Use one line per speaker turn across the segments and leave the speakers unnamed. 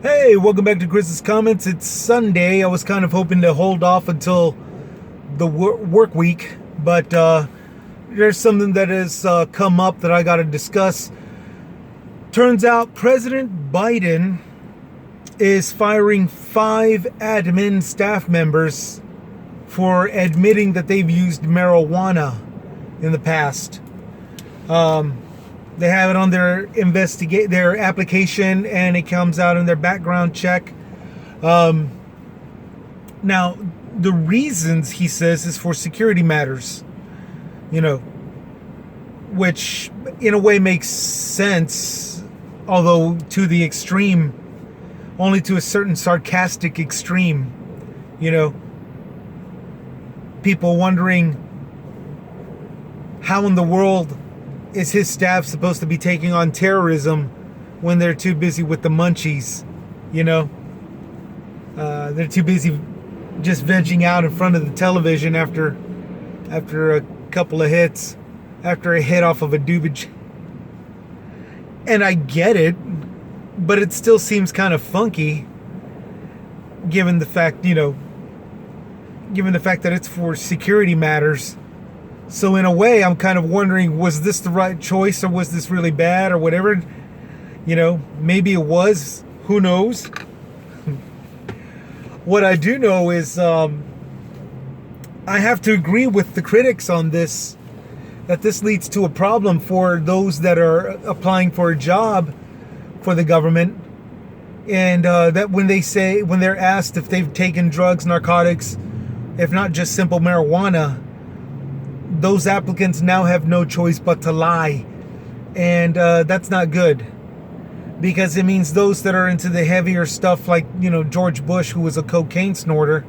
Hey, welcome back to Chris's Comments. It's Sunday. I was kind of hoping to hold off until the work week, but there's something that has come up that I got to discuss. Turns out President Biden is firing 5 admin staff members for admitting that they've used marijuana in the past. They have it on their application, and it comes out in their background check. Now, the reasons he says is for security matters, you know, which in a way makes sense, although to the extreme, only to a certain sarcastic extreme, you know. People wondering how in the world is his staff supposed to be taking on terrorism when they're too busy with the munchies, you know? They're too busy just vegging out in front of the television after a couple of hits, after a hit off of a doobage. And I get it, but it still seems kind of funky, given the fact that it's for security matters. So in a way, I'm kind of wondering, was this the right choice, or was this really bad, or whatever? You know, maybe it was. Who knows? What I do know is I have to agree with the critics on this, that this leads to a problem for those that are applying for a job for the government. And that when they're asked if they've taken drugs, narcotics, if not just simple marijuana, those applicants now have no choice but to lie. And that's not good, because it means those that are into the heavier stuff, like, you know, George Bush, who was a cocaine snorter,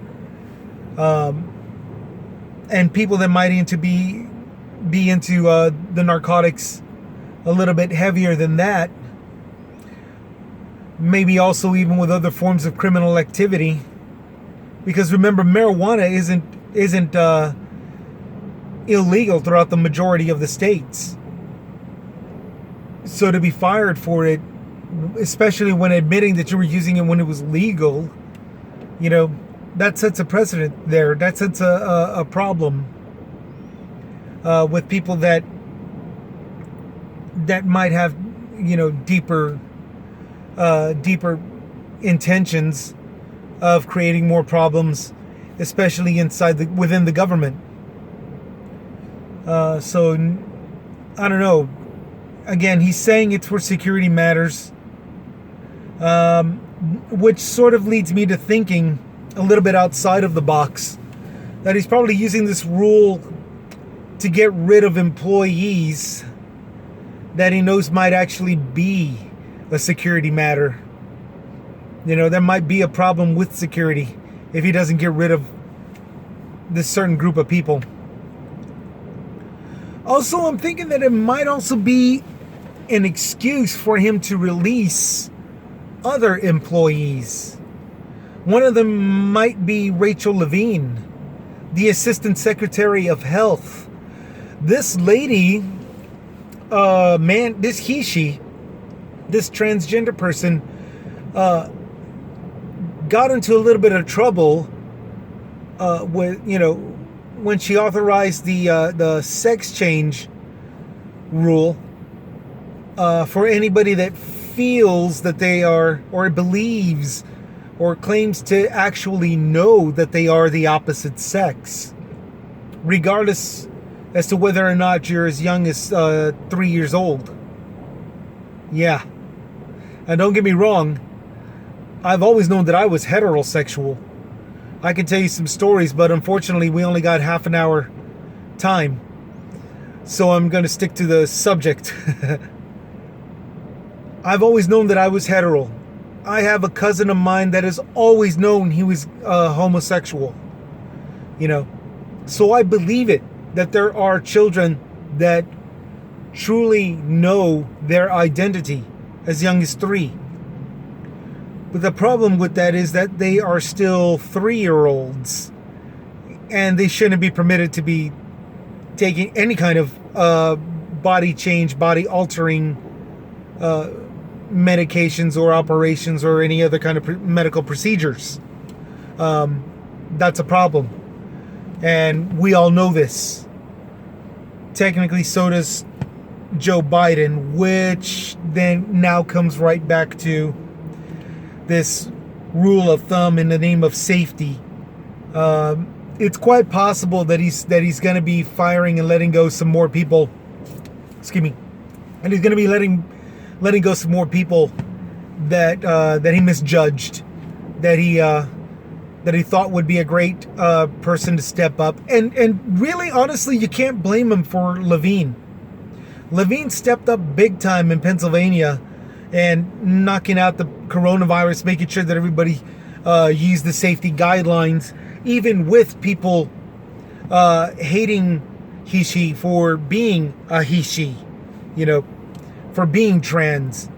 and people that might be into the narcotics a little bit heavier than that, maybe also even with other forms of criminal activity. Because remember, marijuana isn't illegal throughout the majority of the states. So to be fired for it, especially when admitting that you were using it when it was legal, you know, that sets a precedent there. That sets a problem with people that might have, you know, deeper intentions of creating more problems, especially within the government. So I don't know. Again, he's saying it's for security matters, which sort of leads me to thinking a little bit outside of the box, that he's probably using this rule to get rid of employees that he knows might actually be a security matter. You know, there might be a problem with security if he doesn't get rid of this certain group of people. Also, I'm thinking that it might also be an excuse for him to release other employees. One of them might be Rachel Levine, the Assistant Secretary of Health. This lady, this transgender person, got into a little bit of trouble when she authorized the sex change rule for anybody that feels that they are, or believes, or claims to actually know that they are the opposite sex, regardless as to whether or not you're as young as 3 years old. Yeah. And don't get me wrong, I've always known that I was heterosexual. I can tell you some stories, but unfortunately we only got half an hour time, so I'm going to stick to the subject. I've always known that I was hetero. I have a cousin of mine that has always known he was homosexual. You know, so I believe it, that there are children that truly know their identity as young as 3. But the problem with that is that they are still 3-year-olds, and they shouldn't be permitted to be taking any kind of body change, body altering medications or operations or any other kind of medical procedures. That's a problem. And we all know this. Technically, so does Joe Biden, which then now comes right back to this rule of thumb in the name of safety. It's quite possible that he's going to be firing and letting go some more people. Excuse me. And he's going to be letting go some more people that he misjudged, that he thought would be a great person to step up. And really, honestly, you can't blame him for Levine. Levine stepped up big time in Pennsylvania and knocking out the coronavirus, making sure that everybody used the safety guidelines, even with people hating he/she for being a he/she, for being trans.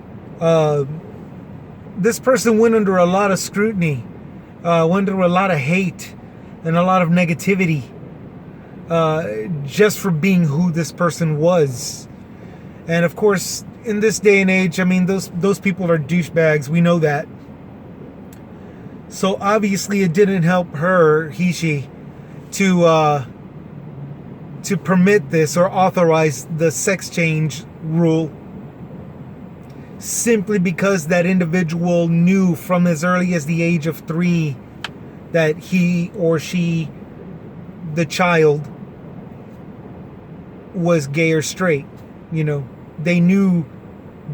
This person went under a lot of scrutiny, went under a lot of hate and a lot of negativity, just for being who this person was. And of course, in this day and age, I mean, those people are douchebags. We know that. So obviously, it didn't help her, she, to permit this or authorize the sex change rule, simply because that individual knew from as early as the age of 3 that he or she, the child, was gay or straight. They knew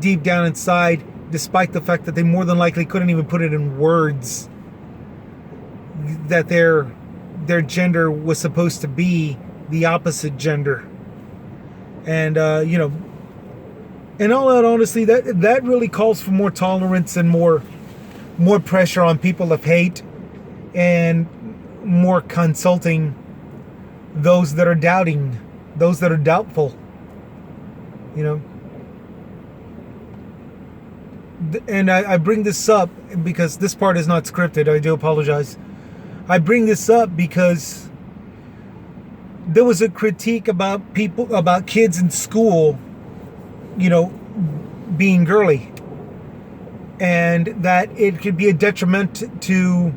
deep down inside, despite the fact that they more than likely couldn't even put it in words, that their gender was supposed to be the opposite gender. And in all that honesty, that really calls for more tolerance and more pressure on people of hate, and more consulting those that are doubting, those that are doubtful. And I bring this up because this part is not scripted. I do apologize. I bring this up because there was a critique about kids in school, being girly, and that it could be a detriment to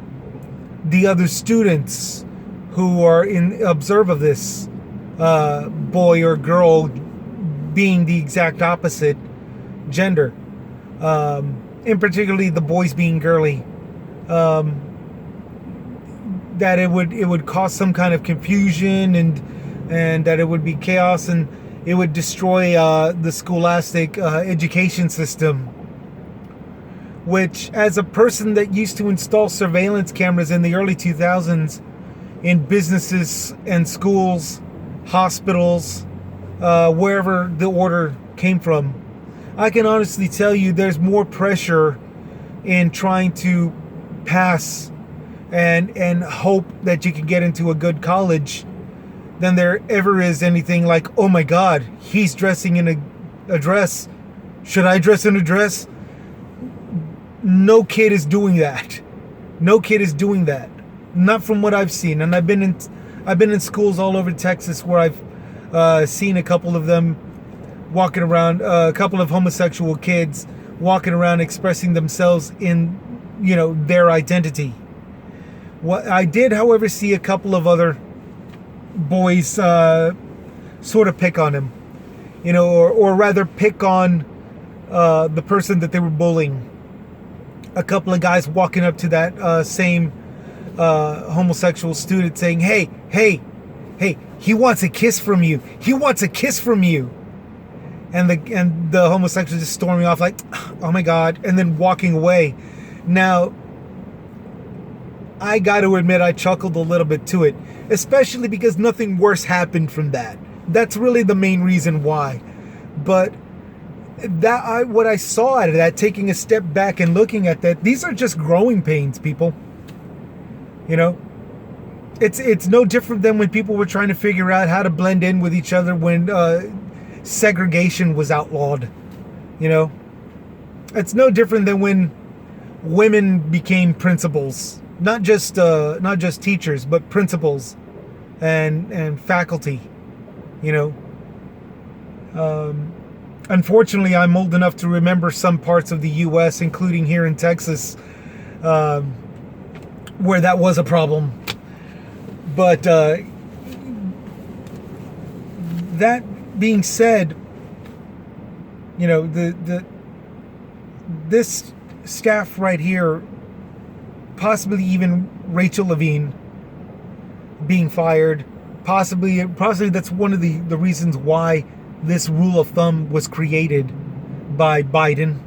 the other students who are in observe of this boy or girl being the exact opposite gender, in particularly the boys being girly, that it would cause some kind of confusion and that it would be chaos, and it would destroy the scholastic education system. Which, as a person that used to install surveillance cameras in the early 2000s in businesses and schools, hospitals, wherever the order came from, I can honestly tell you there's more pressure in trying to pass and hope that you can get into a good college than there ever is anything like, oh my God, he's dressing in a dress. Should I dress in a dress? No kid is doing that. No kid is doing that. Not from what I've seen. And I've been in schools all over Texas where I've seen a couple of them walking around, a couple of homosexual kids walking around expressing themselves in, their identity. What I did, however, see a couple of other boys sort of pick on him, or rather pick on the person that they were bullying. A couple of guys walking up to that same homosexual student saying, hey, he wants a kiss from you. He wants a kiss from you. And the homosexual just storming off like, oh my God, and then walking away. Now, I got to admit, I chuckled a little bit to it, especially because nothing worse happened from that. That's really the main reason why. But what I saw out of that, taking a step back and looking at that, these are just growing pains, people. It's no different than when people were trying to figure out how to blend in with each other when segregation was outlawed. It's no different than when women became principals. Not just teachers, but principals and faculty. Unfortunately, I'm old enough to remember some parts of the U.S., including here in Texas, where that was a problem. But that being said, this staff right here, possibly even Rachel Levine being fired, possibly that's one of the reasons why this rule of thumb was created by Biden,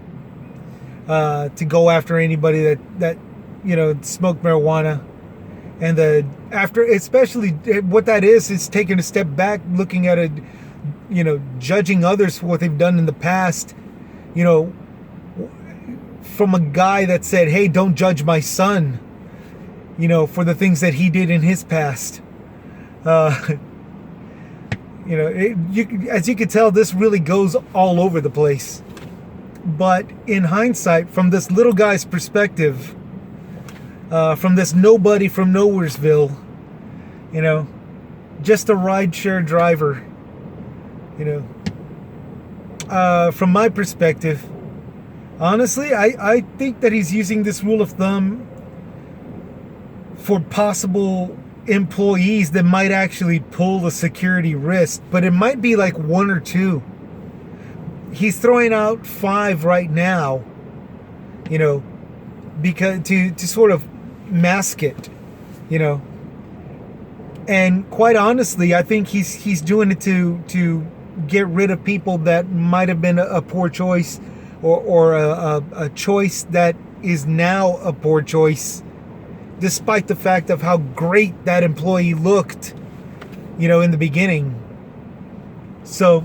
to go after anybody that smoked marijuana. And especially what that is taking a step back, looking at it, judging others for what they've done in the past, from a guy that said, hey, don't judge my son, for the things that he did in his past. As you can tell, this really goes all over the place. But in hindsight, from this little guy's perspective, from this nobody from Nowheresville, just a rideshare driver, from my perspective, honestly, I think that he's using this rule of thumb for possible employees that might actually pull the security risk, but it might be like one or two. He's throwing out 5 right now, because to sort of mask it, and quite honestly, I think he's doing it to get rid of people that might have been a poor choice, or a choice that is now a poor choice, despite the fact of how great that employee looked, in the beginning. So,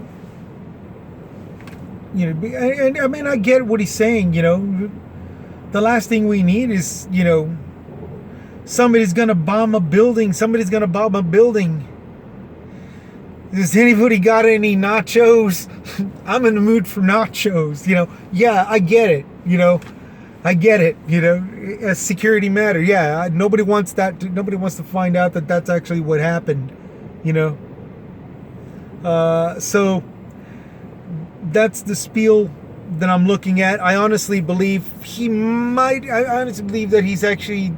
and I mean, I get what he's saying. The last thing we need is, somebody's gonna bomb a building. Does anybody got any nachos? I'm in the mood for nachos. Yeah, I get it. A security matter. Yeah, nobody wants that. Nobody wants to find out that that's actually what happened. So that's the spiel that I'm looking at. I honestly believe that he's actually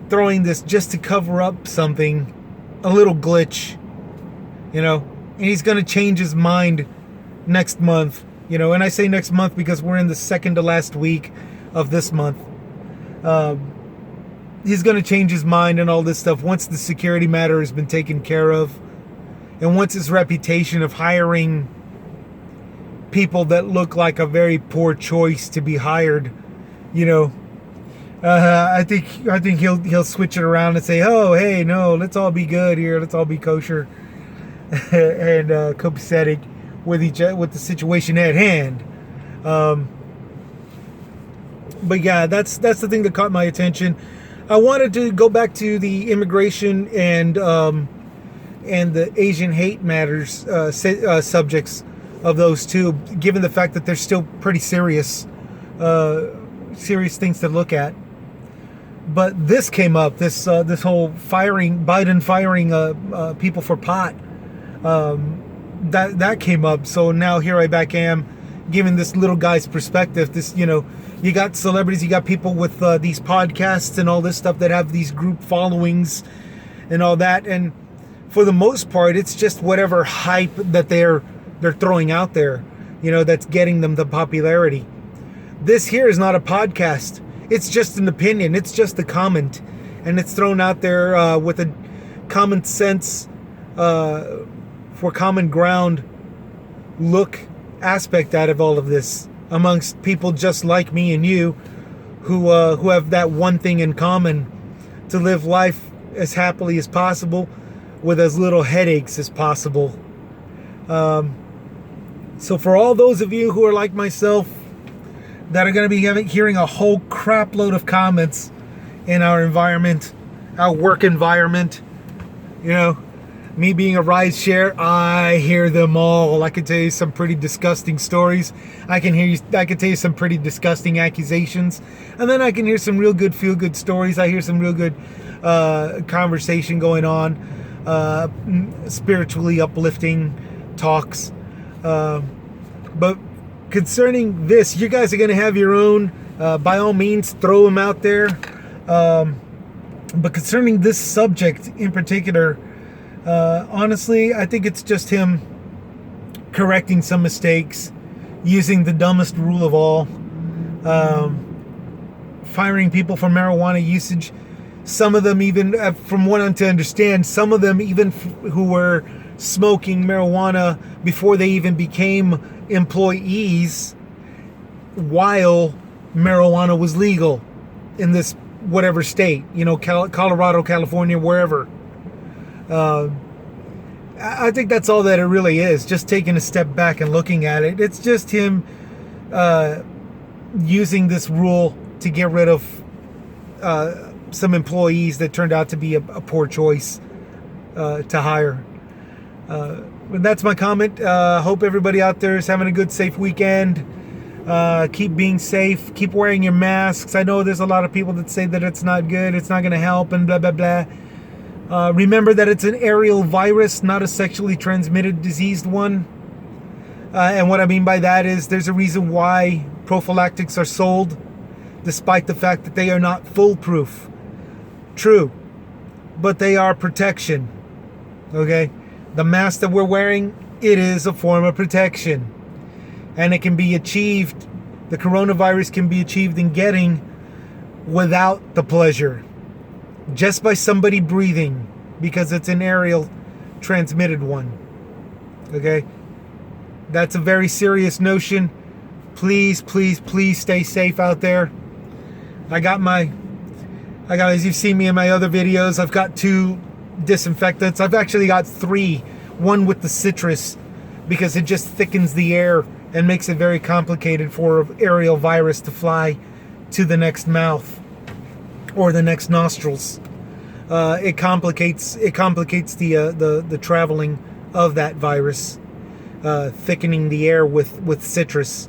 throwing this just to cover up something, a little glitch, and he's going to change his mind next month, and I say next month because we're in the second to last week of this month. He's going to change his mind and all this stuff once the security matter has been taken care of, and once his reputation of hiring people that look like a very poor choice to be hired, I think he'll switch it around and say, oh, hey, no, let's all be good here, let's all be kosher and copacetic with the situation at hand. But yeah, that's the thing that caught my attention. I wanted to go back to the immigration and the Asian hate matters subjects of those two, given the fact that they're still pretty serious things to look at. But this came up, this whole Biden firing people for pot, that came up. So now here I back am, giving this little guy's perspective. This, you got celebrities, you got people with these podcasts and all this stuff that have these group followings and all that, and for the most part, it's just whatever hype that they're throwing out there, that's getting them the popularity. This here is not a podcast. It's just an opinion. It's just a comment, and it's thrown out there with a common sense, for common ground look aspect out of all of this, amongst people just like me and you, who have that one thing in common: to live life as happily as possible, with as little headaches as possible. So for all those of you who are like myself, that are going to be hearing a whole crap load of comments in our environment, our work environment, me being a rideshare, I hear them all. I can tell you some pretty disgusting stories. I can tell you some pretty disgusting accusations, and then I can hear some real good feel-good stories. I hear some real good conversation going on, spiritually uplifting talks. But concerning this, you guys are going to have your own. By all means, throw them out there. But concerning this subject in particular, honestly, I think it's just him correcting some mistakes, using the dumbest rule of all, firing people for marijuana usage. Some of them even, from what I'm to understand, some of them even who were smoking marijuana before they even became employees while marijuana was legal in this whatever state, Colorado, California, wherever. I think that's all that it really is, just taking a step back and looking at it. It's just him using this rule to get rid of some employees that turned out to be a poor choice to hire. That's my comment. Hope everybody out there is having a good, safe weekend. Keep being safe. Keep wearing your masks. I know there's a lot of people that say that it's not good, it's not going to help, and blah, blah, blah. Remember that it's an aerial virus, not a sexually transmitted diseased one. And what I mean by that is there's a reason why prophylactics are sold, despite the fact that they are not foolproof. True, but they are protection. Okay? The mask that we're wearing, it is a form of protection. And it can be achieved, the coronavirus can be achieved in getting without the pleasure. Just by somebody breathing, because it's an aerial transmitted one. Okay? That's a very serious notion. Please, please, please stay safe out there. As you've seen me in my other videos, I've got 2 disinfectants. I've actually got 3. One with the citrus, because it just thickens the air and makes it very complicated for an aerial virus to fly to the next mouth or the next nostrils. It complicates the traveling of that virus, thickening the air with citrus.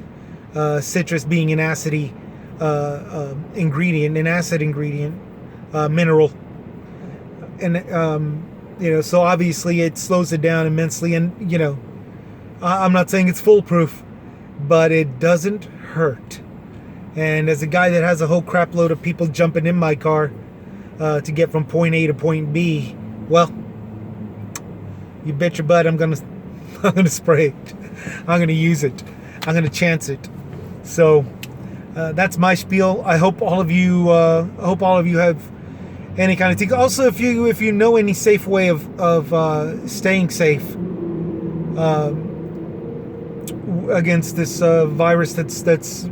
Citrus being an acid ingredient, mineral, and so obviously it slows it down immensely. And I'm not saying it's foolproof, but it doesn't hurt. And as a guy that has a whole crap load of people jumping in my car to get from point A to point B, well, you bet your butt I'm gonna spray it. I'm gonna use it. I'm gonna chance it. So that's my spiel. I hope all of you have any kind of thing. Also, if you know any safe way of staying safe against this virus that's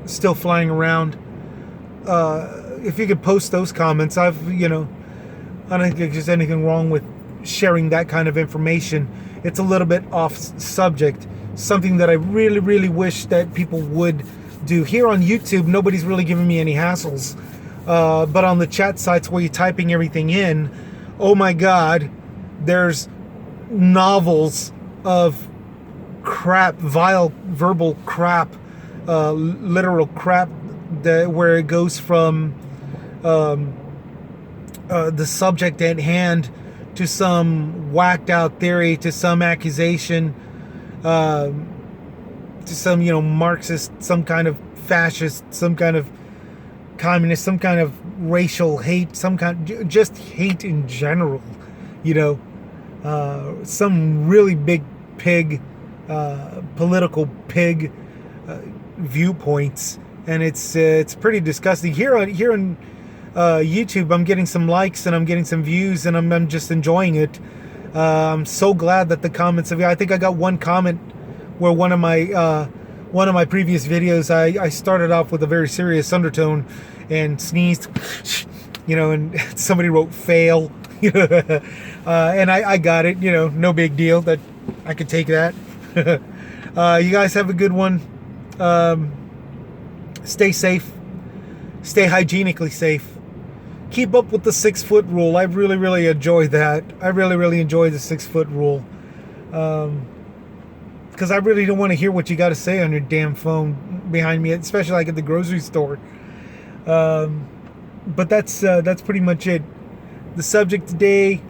still flying around, if you could post those comments. I don't think there's anything wrong with sharing that kind of information. It's a little bit off subject, something that I really, really wish that people would do. Here on YouTube, nobody's really giving me any hassles, but on the chat sites where you're typing everything in, oh my God, there's novels of crap, vile verbal crap, literal crap, where it goes from the subject at hand to some whacked out theory, to some accusation, to some Marxist, some kind of fascist, some kind of communist, some kind of racial hate, just hate in general, some really big pig, political pig viewpoints, and it's pretty disgusting. Here on YouTube, I'm getting some likes and I'm getting some views, and I'm just enjoying it. I'm so glad that the comments I think I got one comment where one of my previous videos, I started off with a very serious undertone and sneezed, and somebody wrote fail, and I got it, no big deal, that I could take that. You guys have a good one. Stay safe, stay hygienically safe. Keep up with the 6-foot rule. I really, really enjoy that. I really, really enjoy the 6-foot rule. Because I really don't want to hear what you got to say on your damn phone behind me, especially like at the grocery store. But that's pretty much it. The subject today,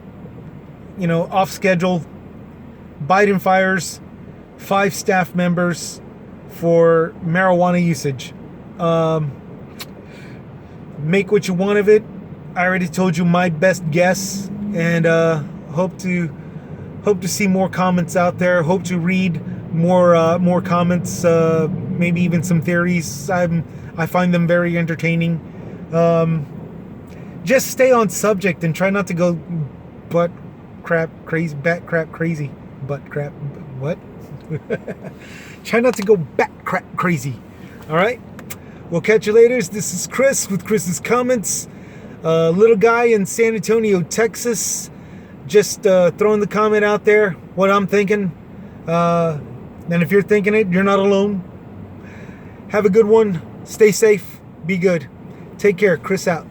off schedule. Biden fires 5 staff members for marijuana usage. Make what you want of it. I already told you my best guess, and hope to see more comments out there. Hope to read more comments, maybe even some theories. I find them very entertaining. Just stay on subject and try not to go bat crap crazy. What? Try not to go bat crap crazy. All right. We'll catch you later. This is Chris with Chris's Comments. Little guy in San Antonio, Texas. Just throwing the comment out there, what I'm thinking. And if you're thinking it, you're not alone. Have a good one. Stay safe. Be good. Take care. Chris out.